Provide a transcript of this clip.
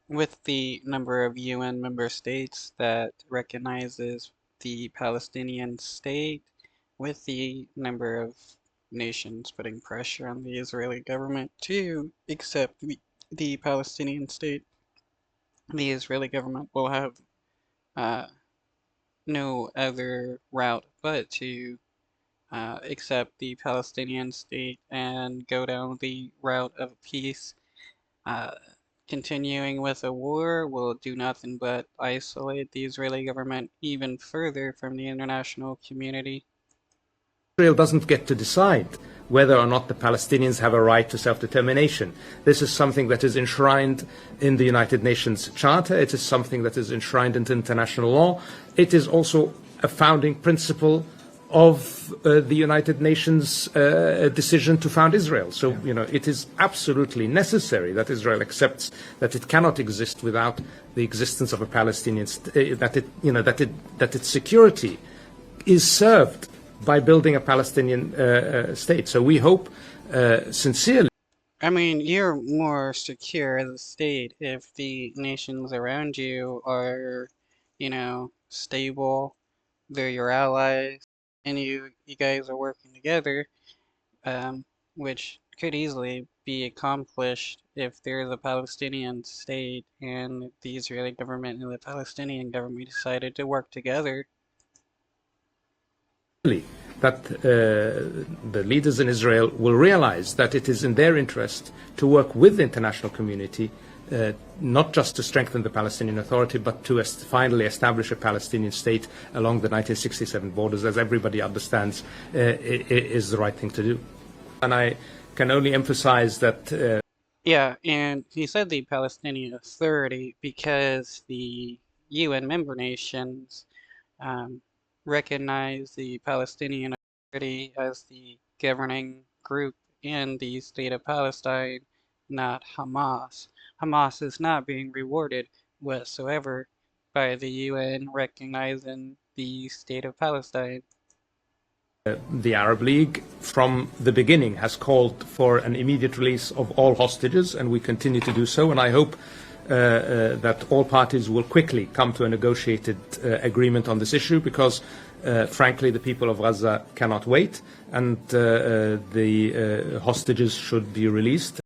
with the number of UN member states that recognizes the Palestinian state, with the number of nations putting pressure on the Israeli government to accept the Palestinian state, the Israeli government will have uh, no other route but to accept the Palestinian state and go down the route of peace. Uh, Continuing with a war will do nothing but isolate the Israeli government even further from the international community. Israel doesn't get to decide whether or not the Palestinians have a right to self-determination. This is something that is enshrined in the United Nations Charter. It is something that is enshrined into international law. It is also a founding principle of the United Nations decision to found Israel. So, it is absolutely necessary that Israel accepts that it cannot exist without the existence of a Palestinian state, that its security is served by building a Palestinian state. So we hope sincerely. I mean, you're more secure as a state if the nations around you are, stable, they're your allies, and you guys are working together, which could easily be accomplished if there's a Palestinian state and the Israeli government and the Palestinian government decided to work together. That the leaders in Israel will realize that it is in their interest to work with the international community, not just to strengthen the Palestinian Authority, but to finally establish a Palestinian state along the 1967 borders, as everybody understands is the right thing to do. And I can only emphasize that. Yeah, and he said the Palestinian Authority because the UN member nations um, recognize the Palestinian Authority as the governing group in the state of Palestine, not Hamas. Hamas is not being rewarded whatsoever by the UN recognizing the state of Palestine. The Arab League, from the beginning, has called for an immediate release of all hostages, and we continue to do so. And I hope that all parties will quickly come to a negotiated agreement on this issue, because, frankly, the people of Gaza cannot wait, and the hostages should be released.